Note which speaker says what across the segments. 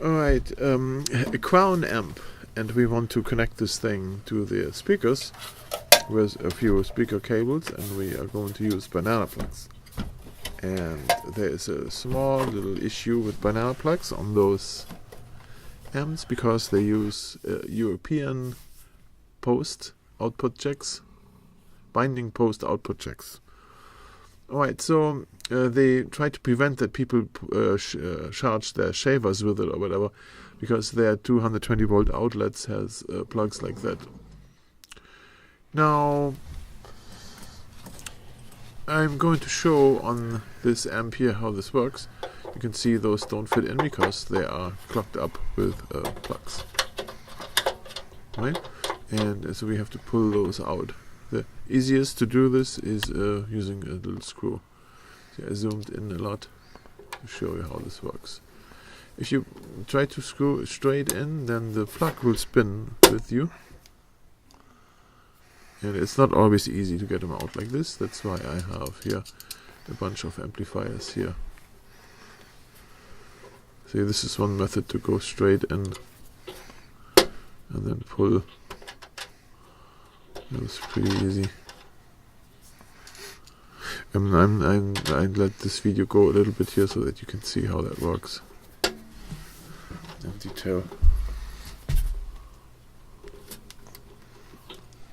Speaker 1: Alright, a crown amp, and we want to connect this thing to the speakers with a few speaker cables, and we are going to use banana plugs. And there is a small little issue with banana plugs on those amps because they use European post output jacks, binding post output jacks. Alright, so they try to prevent that people charge their shavers with it or whatever, because their 220 volt outlets has plugs like that. Now, I'm going to show on this amp here how this works. You can see those don't fit in because they are clogged up with plugs. Right? And so we have to pull those out. The easiest to do this is using a little screw. See, I zoomed in a lot to show you how this works. If you try to screw it straight in, then the plug will spin with you. And it's not always easy to get them out like this. That's why I have here a bunch of amplifiers here. See, this is one method to go straight in and then pull. It was pretty easy. I let this video go a little bit here so that you can see how that works in detail.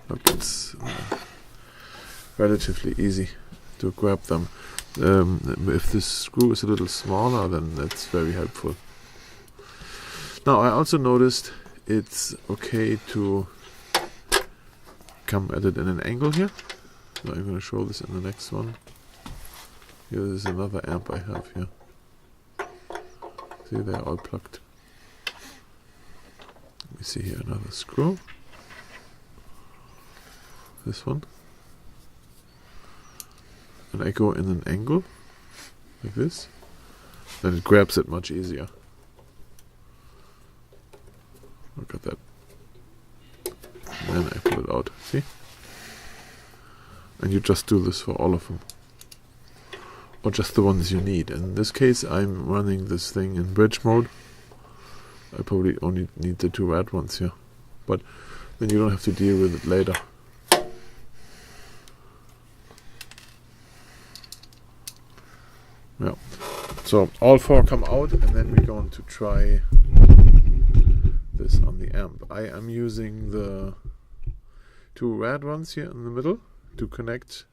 Speaker 1: Look, it's relatively easy to grab them. If this screw is a little smaller, then that's very helpful. Now, I also noticed it's okay to come at it in an angle here. So I'm going to show this in the next one. Here is another amp I have here. See, they're all plugged. Let me see here, another screw. This one. And I go in an angle, like this. Then it grabs it much easier. Look at that. And then I pull it out, see? And you just do this for all of them. Or just the ones you need. In this case, I'm running this thing in bridge mode. I probably only need the two red ones here. But then you don't have to deal with it later. Yeah. So all four come out, and then we're going to try this on the amp. I am using the two red ones here in the middle to connect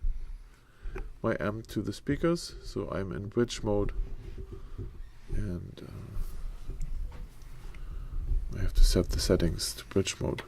Speaker 1: my amp to the speakers. So I'm in bridge mode, and I have to set the settings to bridge mode.